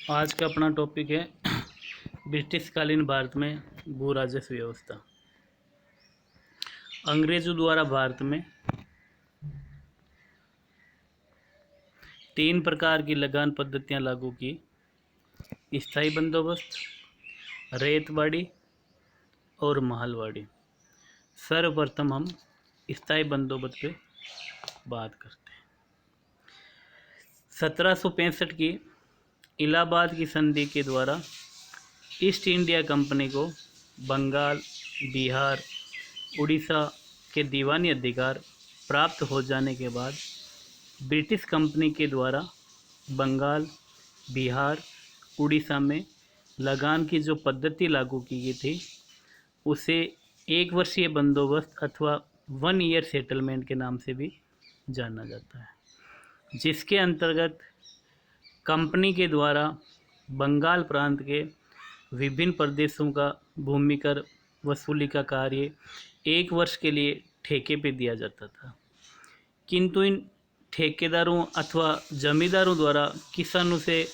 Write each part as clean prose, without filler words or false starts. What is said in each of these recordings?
आज का अपना टॉपिक है ब्रिटिशकालीन भारत में भू राजस्व व्यवस्था। अंग्रेजों द्वारा भारत में 3 प्रकार की लगान पद्धतियां लागू की: स्थायी बंदोबस्त, रेतवाड़ी और महलवाड़ी। सर्वप्रथम हम स्थायी बंदोबस्त पे बात करते हैं। 1765 की इलाहाबाद की संधि के द्वारा ईस्ट इंडिया कंपनी को बंगाल, बिहार, उड़ीसा के दीवानी अधिकार प्राप्त हो जाने के बाद ब्रिटिश कंपनी के द्वारा बंगाल, बिहार, उड़ीसा में लगान की जो पद्धति लागू की गई थी उसे 1 वर्षीय बंदोबस्त अथवा 1 ईयर सेटलमेंट के नाम से भी जाना जाता है, जिसके अंतर्गत कंपनी के द्वारा बंगाल प्रांत के विभिन्न प्रदेशों का भूमि कर वसूली का कार्य 1 वर्ष के लिए ठेके पे दिया जाता था। किंतु इन ठेकेदारों अथवा जमींदारों द्वारा किसानों से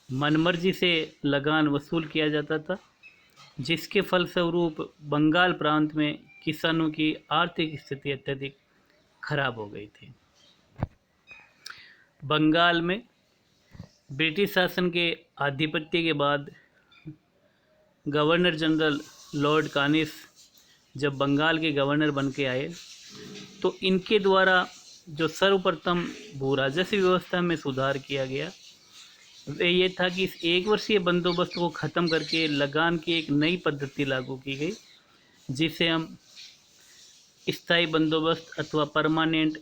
मनमर्जी से लगान वसूल किया जाता था, जिसके फलस्वरूप बंगाल प्रांत में किसानों की आर्थिक स्थिति अत्यधिक खराब हो गई थी। बंगाल में ब्रिटिश शासन के आधिपत्य के बाद गवर्नर जनरल लॉर्ड कानिस जब बंगाल के गवर्नर बन के आए तो इनके द्वारा जो सर्वप्रथम भू राजस्व व्यवस्था में सुधार किया गया वह ये था कि इस 1 वर्षीय बंदोबस्त को ख़त्म करके लगान की एक नई पद्धति लागू की गई, जिसे हम स्थायी बंदोबस्त अथवा परमानेंट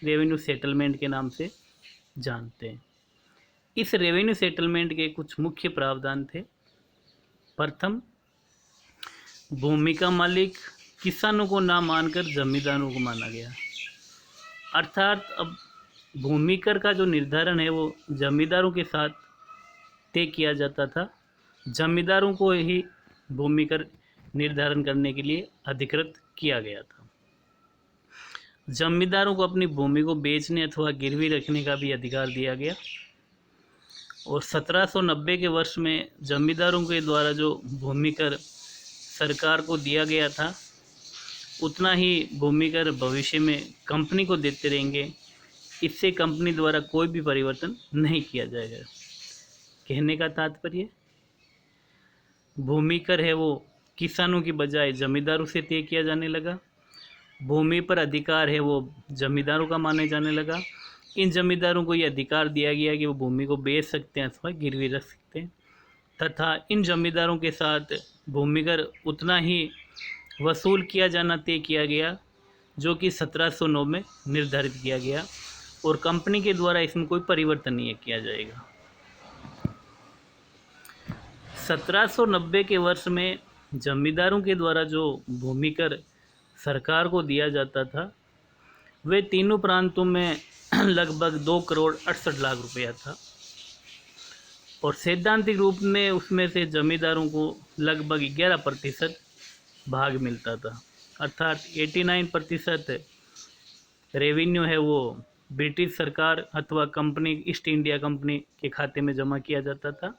रेवेन्यू सेटलमेंट के नाम से जानते हैं। इस रेवेन्यू सेटलमेंट के कुछ मुख्य प्रावधान थे। प्रथम, भूमि का मालिक किसानों को ना मानकर जमींदारों को माना गया, अर्थात अब भूमि कर का जो निर्धारण है वो जमींदारों के साथ तय किया जाता था। जमींदारों को ही भूमि कर निर्धारण करने के लिए अधिकृत किया गया था। जमींदारों को अपनी भूमि को बेचने अथवा गिरवी रखने का भी अधिकार दिया गया। और 1790 के वर्ष में जमींदारों के द्वारा जो भूमि कर सरकार को दिया गया था उतना ही भूमि कर भविष्य में कंपनी को देते रहेंगे। इससे कंपनी द्वारा कोई भी परिवर्तन नहीं किया जाएगा। कहने का तात्पर्य, भूमि कर है वो किसानों की बजाय जमींदारों से तय किया जाने लगा। भूमि पर अधिकार है वो जमींदारों का माने जाने लगा। इन जमींदारों को ये अधिकार दिया गया कि वो भूमि को बेच सकते हैं अथवा गिरवी रख सकते हैं, तथा इन जमींदारों के साथ भूमि कर उतना ही वसूल किया जाना तय किया गया जो कि 1709 में निर्धारित किया गया, और कंपनी के द्वारा इसमें कोई परिवर्तन नहीं किया जाएगा। 1790 के वर्ष में जमींदारों के द्वारा जो भूमि कर सरकार को दिया जाता था वे तीनों प्रांतों में लगभग 2 करोड़ 68 लाख रुपया था, और सैद्धांतिक रूप में उसमें से जमींदारों को लगभग 11% भाग मिलता था, अर्थात 89% रेवेन्यू है वो ब्रिटिश सरकार अथवा कंपनी ईस्ट इंडिया कंपनी के खाते में जमा किया जाता था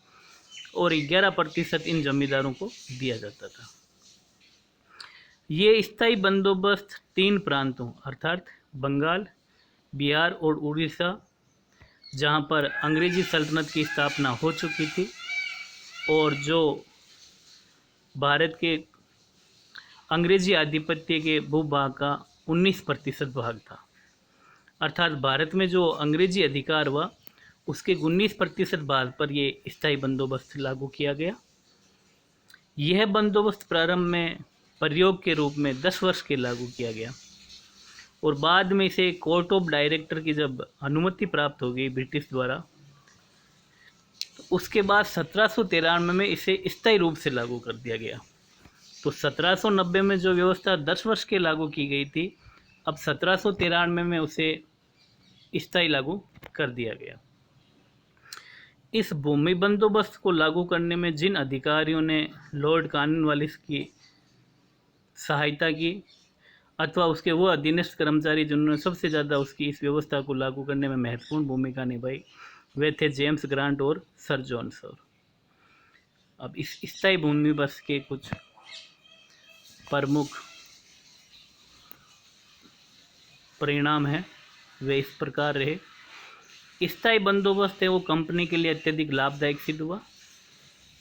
और 11% इन जमींदारों को दिया जाता था। ये स्थायी बंदोबस्त 3 प्रांतों अर्थात बंगाल, बिहार और उड़ीसा, जहाँ पर अंग्रेजी सल्तनत की स्थापना हो चुकी थी और जो भारत के अंग्रेजी आधिपत्य के भूभाग का 19% भाग था, अर्थात भारत में जो अंग्रेजी अधिकार हुआ उसके 19% भाग पर ये स्थायी बंदोबस्त लागू किया गया। यह बंदोबस्त प्रारंभ में प्रयोग के रूप में 10 वर्ष के लागू किया गया और बाद में इसे कोर्ट ऑफ डायरेक्टर की जब अनुमति प्राप्त हो गई ब्रिटिश द्वारा तो उसके बाद 1793 में इसे स्थायी रूप से लागू कर दिया गया। तो 1790 में जो व्यवस्था 10 वर्ष के लागू की गई थी, अब 1793 में उसे स्थायी लागू कर दिया गया। इस भूमि बंदोबस्त को लागू करने में जिन अधिकारियों ने लॉर्ड कॉर्नवालिस की सहायता की अथवा उसके वो अधीनस्थ कर्मचारी जिन्होंने सबसे ज़्यादा उसकी इस व्यवस्था को लागू करने में महत्वपूर्ण भूमिका निभाई, वे थे जेम्स ग्रांट और सर जॉन सॉर। अब इस स्थायी भूमि बस के कुछ प्रमुख परिणाम हैं, वे इस प्रकार रहे। स्थायी बंदोबस्त है वो कंपनी के लिए अत्यधिक लाभदायक सिद्ध हुआ,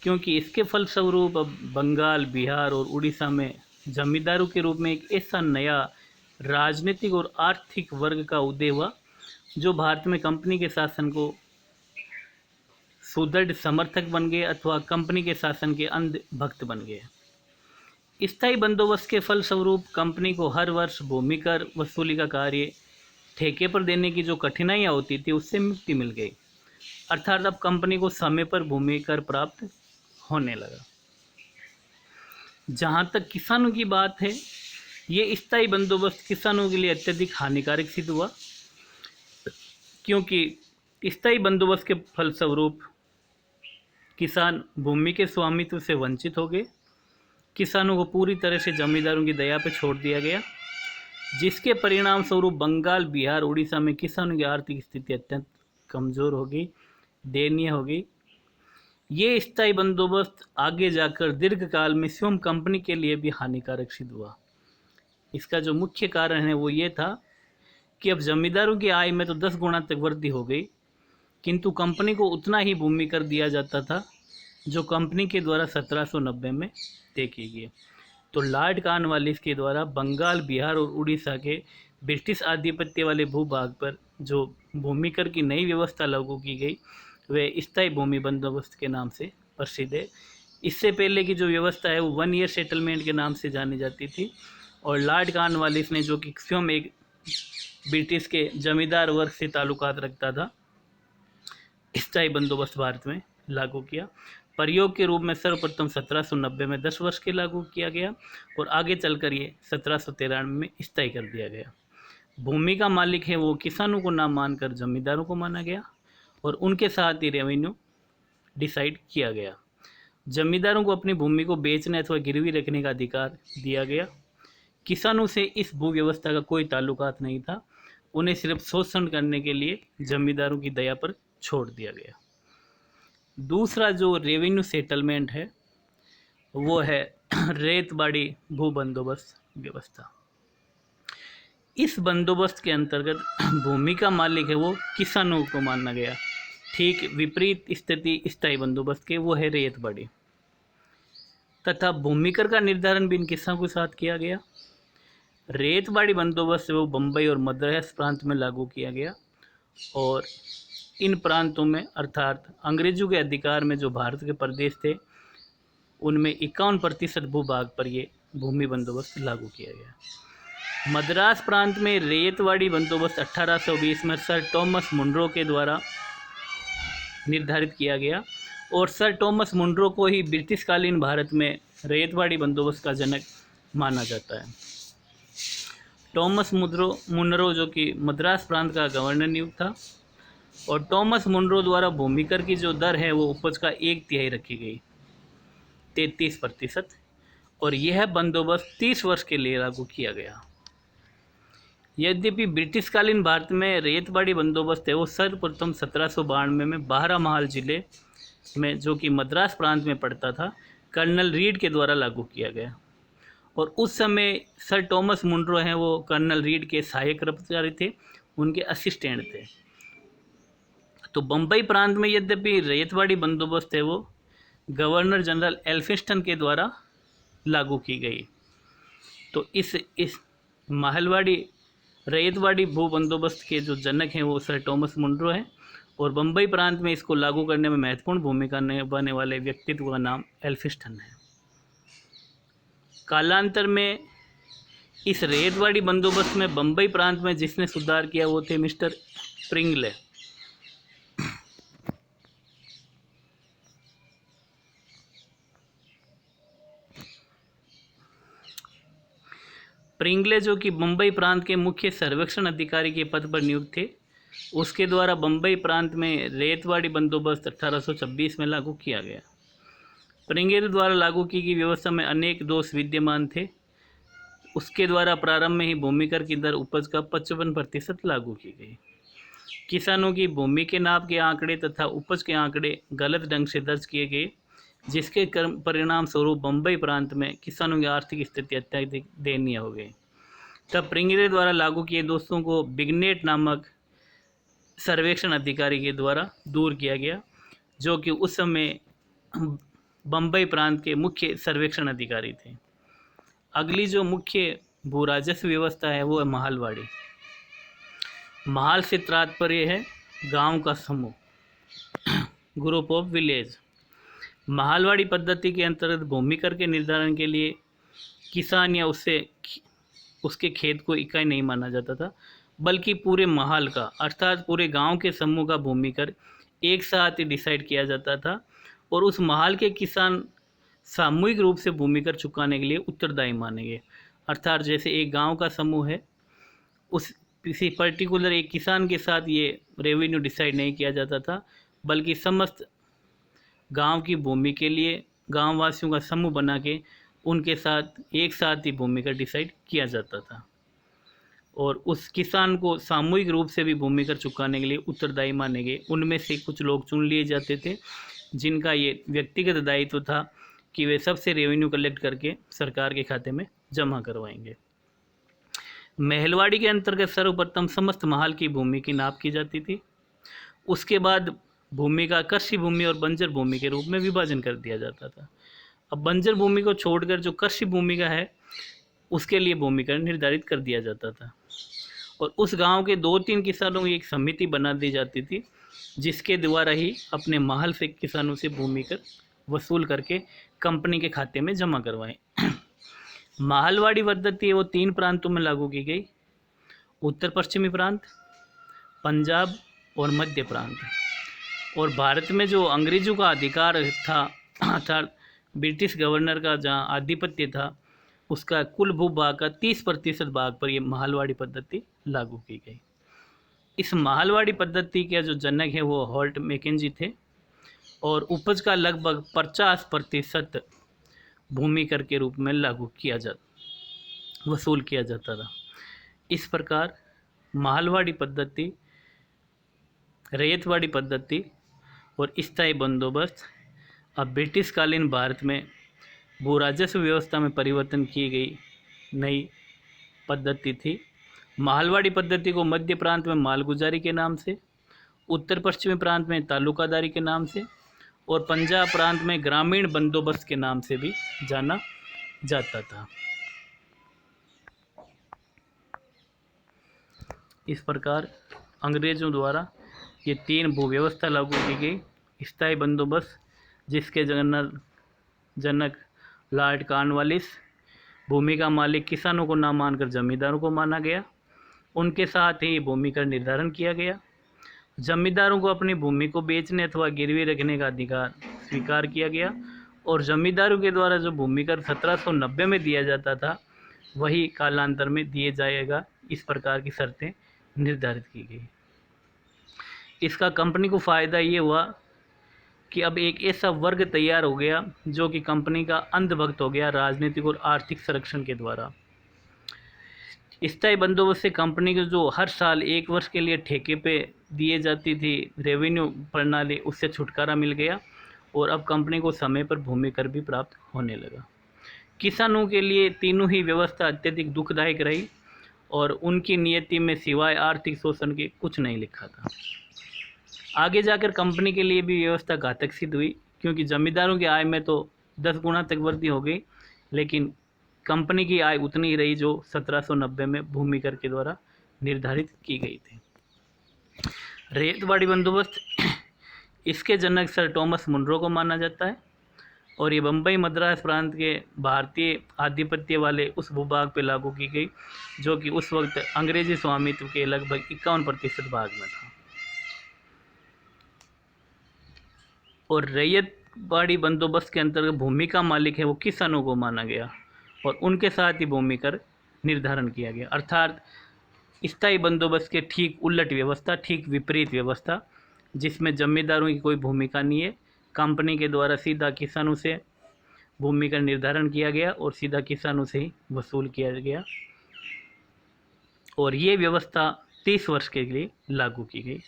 क्योंकि इसके फलस्वरूप अब बंगाल, बिहार और उड़ीसा में जमींदारों के रूप में एक ऐसा नया राजनीतिक और आर्थिक वर्ग का उदय हुआ जो भारत में कंपनी के शासन को सुदृढ़ समर्थक बन गए अथवा कंपनी के शासन के अंध भक्त बन गए। स्थायी बंदोबस्त के फलस्वरूप कंपनी को हर वर्ष भूमि कर वसूली का कार्य ठेके पर देने की जो कठिनाइयाँ होती थी उससे मुक्ति मिल गई, अर्थात अब कंपनी को समय पर भूमि कर प्राप्त होने लगा। जहाँ तक किसानों की बात है, ये स्थायी बंदोबस्त किसानों के लिए अत्यधिक हानिकारक सिद्ध हुआ, क्योंकि स्थायी बंदोबस्त के फलस्वरूप किसान भूमि के स्वामित्व से वंचित हो गए। किसानों को पूरी तरह से जमींदारों की दया पर छोड़ दिया गया, जिसके परिणाम स्वरूप बंगाल, बिहार, उड़ीसा में किसानों की आर्थिक स्थिति अत्यंत कमज़ोर हो गई, दयनीय हो गई। ये स्थायी बंदोबस्त आगे जाकर दीर्घकाल में स्वयं कंपनी के लिए भी हानिकारक सिद्ध हुआ। इसका जो मुख्य कारण है वो ये था कि अब जमींदारों की आय में तो 10 गुना तक वृद्धि हो गई, किंतु कंपनी को उतना ही भूमि कर दिया जाता था जो कंपनी के द्वारा 1790 में तय की गई। तो लॉर्ड कॉर्नवालिस के द्वारा बंगाल, बिहार और उड़ीसा के ब्रिटिश आधिपत्य वाले भूभाग पर जो भूमि कर की नई व्यवस्था लागू की गई वे स्थायी भूमि बंदोबस्त के नाम से प्रसिद्ध है। इससे पहले की जो व्यवस्था है वो 1 ईयर सेटलमेंट के नाम से जानी जाती थी, और लॉर्ड कॉर्नवालिस ने, जो कि स्वयं एक ब्रिटिश के जमींदार वर्ग से ताल्लुकात रखता था, स्थायी बंदोबस्त भारत में लागू किया। प्रयोग के रूप में सर्वप्रथम 1790 में 10 वर्ष के लागू किया गया और आगे चलकर ये 1793 में स्थायी कर दिया गया। भूमि का मालिक है वो किसानों को ना मानकर जमींदारों को माना गया और उनके साथ ही रेवेन्यू डिसाइड किया गया। जमींदारों को अपनी भूमि को बेचने अथवा गिरवी रखने का अधिकार दिया गया। किसानों से इस भू व्यवस्था का कोई ताल्लुकात नहीं था, उन्हें सिर्फ शोषण करने के लिए जमींदारों की दया पर छोड़ दिया गया। दूसरा जो रेवेन्यू सेटलमेंट है वो है रेतबाड़ी भू बंदोबस्त व्यवस्था। इस बंदोबस्त के अंतर्गत भूमि का मालिक है वो किसानों को माना गया। ठीक विपरीत स्थिति स्थायी बंदोबस्त के वो है रेतबाड़ी, तथा भूमि कर का निर्धारण भी इन किसानों के साथ किया गया। रेतबाड़ी बंदोबस्त वो बम्बई और मद्रास प्रांत में लागू किया गया, और इन प्रांतों में अर्थात अंग्रेजों के अधिकार में जो भारत के प्रदेश थे उनमें 51% भूभाग पर ये भूमि बंदोबस्त लागू किया गया। मद्रास प्रांत में रेतवाड़ी बंदोबस्त 1820 में सर टॉमस मुनरो के द्वारा निर्धारित किया गया, और सर टॉमस मुनरो को ही ब्रिटिशकालीन भारत में रेतवाड़ी बंदोबस्त का जनक माना जाता है। टॉमस मुनरो जो कि मद्रास प्रांत का गवर्नर नियुक्त था, और टॉमस मुनरो द्वारा भूमि कर की जो दर है वो उपज का 1/3 रखी गई, 33%, और यह बंदोबस्त 30 वर्ष के लिए लागू किया गया। यद्यपि ब्रिटिशकालीन भारत में रेतबाड़ी बंदोबस्त है वो सर्वप्रथम 1792 में बारामहाल जिले में, जो कि मद्रास प्रांत में पड़ता था, कर्नल रीड के द्वारा लागू किया गया, और उस समय सर टॉमस मुनरो हैं वो कर्नल रीड के सहायक कर्मचारी थे, उनके असिस्टेंट थे। तो बम्बई प्रांत में यद्यपि रेतवाड़ी बंदोबस्त है वो गवर्नर जनरल एल्फिंस्टन के द्वारा लागू की गई। तो इस महलवाड़ी रेतवाड़ी भू बंदोबस्त के जो जनक हैं वो सर टॉमस मुनरो हैं, और बम्बई प्रांत में इसको लागू करने में महत्वपूर्ण भूमिका निभाने वाले व्यक्तित्व का नाम एल्फिंस्टन है। कालांतर में इस रेतवाड़ी बंदोबस्त में बम्बई प्रांत में जिसने सुधार किया वो थे मिस्टर प्रिंगले। प्रिंगले जो कि बम्बई प्रांत के मुख्य सर्वेक्षण अधिकारी के पद पर नियुक्त थे, उसके द्वारा बम्बई प्रांत में रेतवाड़ी बंदोबस्त 1826 में लागू किया गया। प्रिंगले द्वारा लागू की गई व्यवस्था में अनेक दोष विद्यमान थे। उसके द्वारा प्रारंभ में ही भूमि कर की दर उपज का 55% लागू की गई। किसानों की भूमि के नाप के आंकड़े तथा उपज के आंकड़े गलत ढंग से दर्ज किए गए, जिसके परिणाम स्वरूप बम्बई प्रांत में किसानों की आर्थिक स्थिति अत्यधिक दयनीय हो गई। तब प्रिंगरे द्वारा लागू किए दोस्तों को बिग्नेट नामक सर्वेक्षण अधिकारी के द्वारा दूर किया गया, जो कि उस समय बम्बई प्रांत के मुख्य सर्वेक्षण अधिकारी थे। अगली जो मुख्य भू राजस्व व्यवस्था है वो है महालवाड़ी। महाल से तात्पर्य है गांव का समूह, ग्रुप ऑफ विलेज। महालवाड़ी पद्धति के अंतर्गत भूमि कर के निर्धारण के लिए किसान या उसके खेत को इकाई नहीं माना जाता था, बल्कि पूरे महाल का अर्थात पूरे गांव के समूह का भूमि कर एक साथ ही डिसाइड किया जाता था और उस महाल के किसान सामूहिक रूप से भूमि कर चुकाने के लिए उत्तरदायी माने गए। अर्थात जैसे एक गांव का समूह है, उस किसी पर्टिकुलर एक किसान के साथ ये रेवेन्यू डिसाइड नहीं किया जाता था, बल्कि समस्त गांव की भूमि के लिए गांव वासियों का समूह बना के उनके साथ एक साथ ही भूमि का डिसाइड किया जाता था और उस किसान को सामूहिक रूप से भी भूमि कर चुकाने के लिए उत्तरदायी माने गए। उनमें से कुछ लोग चुन लिए जाते थे जिनका ये व्यक्तिगत दायित्व था कि वे सबसे रेवेन्यू कलेक्ट करके सरकार के खाते में जमा करवाएंगे। महलवाड़ी के अंतर्गत सर्वप्रथम समस्त महाल की भूमि की नाप की जाती थी। उसके बाद भूमि का कृषि भूमि और बंजर भूमि के रूप में विभाजन कर दिया जाता था। अब बंजर भूमि को छोड़कर जो कृषि भूमि का है उसके लिए भूमि कर निर्धारित कर दिया जाता था और उस गांव के 2-3 किसानों की एक समिति बना दी जाती थी, जिसके द्वारा ही अपने महल से किसानों से भूमि कर वसूल करके कंपनी के खाते में जमा करवाएं। महलवाड़ी पद्धति है वो 3 प्रांतों में लागू की गई, उत्तर पश्चिमी प्रांत, पंजाब और मध्य प्रांत। और भारत में जो अंग्रेजों का अधिकार था अर्थात ब्रिटिश गवर्नर का जहाँ आधिपत्य था, उसका कुल भूभाग का 30% भाग पर यह महलवाड़ी पद्धति लागू की गई। इस महलवाड़ी पद्धति के जो जनक है वो हॉल्ट मैकेंजी थे और उपज का लगभग 50% भूमि कर के रूप में वसूल किया जाता था। इस प्रकार महलवाड़ी पद्धति, रैयतवाड़ी पद्धति और स्थायी बंदोबस्त अब ब्रिटिश कालीन भारत में भू राजस्व व्यवस्था में परिवर्तन की गई नई पद्धति थी। महलवाड़ी पद्धति को मध्य प्रांत में मालगुजारी के नाम से, उत्तर पश्चिमी प्रांत में तालुकादारी के नाम से और पंजाब प्रांत में ग्रामीण बंदोबस्त के नाम से भी जाना जाता था। इस प्रकार अंग्रेजों द्वारा ये 3 भू व्यवस्था लागू की गई। स्थायी बंदोबस्त, जिसके जनक लॉर्ड कॉर्नवालिस, भूमि का मालिक किसानों को ना मानकर जमींदारों को माना गया। उनके साथ ही भूमि का निर्धारण किया गया। जमींदारों को अपनी भूमि को बेचने अथवा गिरवी रखने का अधिकार स्वीकार किया गया और जमींदारों के द्वारा जो भूमि कर 1790 में दिया जाता था वही कालांतर में दिए जाएगा, इस प्रकार की शर्तें निर्धारित की गई। इसका कंपनी को फ़ायदा ये हुआ कि अब एक ऐसा वर्ग तैयार हो गया जो कि कंपनी का अंधभक्त हो गया राजनीतिक और आर्थिक संरक्षण के द्वारा। स्थायी बंदोबस्त से कंपनी को जो हर साल 1 वर्ष के लिए ठेके पे दिए जाती थी रेवेन्यू प्रणाली, उससे छुटकारा मिल गया और अब कंपनी को समय पर भूमि कर भी प्राप्त होने लगा। किसानों के लिए तीनों ही व्यवस्था अत्यधिक दुखदायक रही और उनकी नियति में सिवाय आर्थिक शोषण के कुछ नहीं लिखा था। आगे जाकर कंपनी के लिए भी व्यवस्था घातक सिद्ध हुई, क्योंकि जमींदारों की आय में तो 10 गुना तक वृद्धि हो गई, लेकिन कंपनी की आय उतनी ही रही जो 1790 में भूमि कर के द्वारा निर्धारित की गई थी। रैयतवाड़ी बंदोबस्त, इसके जनक सर टॉमस मुनरो को माना जाता है और ये बम्बई मद्रास प्रांत के भारतीय आधिपत्य वाले उस भूभाग पर लागू की गई जो कि उस वक्त अंग्रेजी स्वामित्व के लगभग 51% भाग में था। और रैयतवाड़ी बंदोबस्त के अंतर्गत भूमि का मालिक है वो किसानों को माना गया और उनके साथ ही भूमि कर निर्धारण किया गया। अर्थात स्थायी बंदोबस्त के ठीक उलट व्यवस्था, ठीक विपरीत व्यवस्था, जिसमें जमींदारों की कोई भूमिका नहीं है। कंपनी के द्वारा सीधा किसानों से भूमि का निर्धारण किया गया और सीधा किसानों से ही वसूल किया गया। और ये व्यवस्था 30 वर्ष के लिए लागू की गई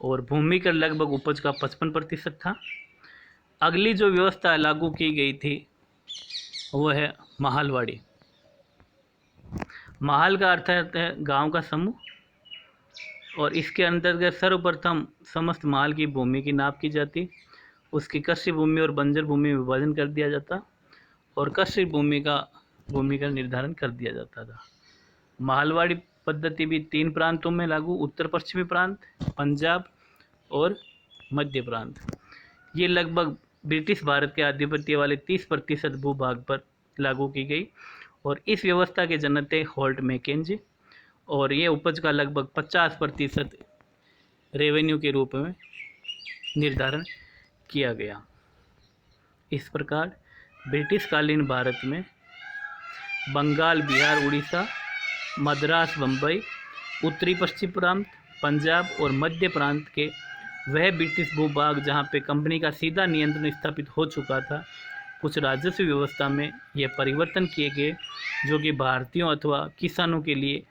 और भूमि कर लगभग उपज का 55% था। अगली जो व्यवस्था लागू की गई थी वो है महालवाड़ी। महाल का अर्थ है गांव का समूह और इसके अंतर्गत सर्वप्रथम समस्त महाल की भूमि की नाप की जाती, उसकी कृषि भूमि और बंजर भूमि में विभाजन कर दिया जाता और कृषि भूमि का निर्धारण कर दिया जाता था। महालवाड़ी पद्धति भी 3 प्रांतों में लागू, उत्तर पश्चिमी प्रांत, पंजाब और मध्य प्रांत। ये लगभग ब्रिटिश भारत के आधिपत्य वाले 30% भूभाग पर लागू की गई और इस व्यवस्था के जनक थे होल्ट मैकेंजी और ये उपज का लगभग 50% रेवेन्यू के रूप में निर्धारण किया गया। इस प्रकार ब्रिटिश कालीन भारत में बंगाल, बिहार, उड़ीसा, मद्रास, बम्बई, उत्तरी पश्चिम प्रांत, पंजाब और मध्य प्रांत के वह ब्रिटिश भूभाग जहाँ पे कंपनी का सीधा नियंत्रण स्थापित हो चुका था, कुछ राजस्व व्यवस्था में यह परिवर्तन किए गए जो कि भारतीयों अथवा किसानों के लिए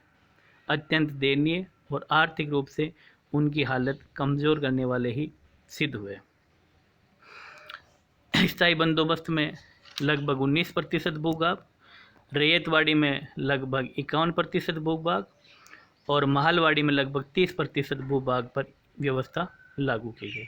अत्यंत दयनीय और आर्थिक रूप से उनकी हालत कमज़ोर करने वाले ही सिद्ध हुए। स्थायी बंदोबस्त में लगभग 19% भूभाग, रैयतवाड़ी में लगभग 51% भूभाग और महालवाड़ी में लगभग 30% भूभाग पर व्यवस्था लागू की गई।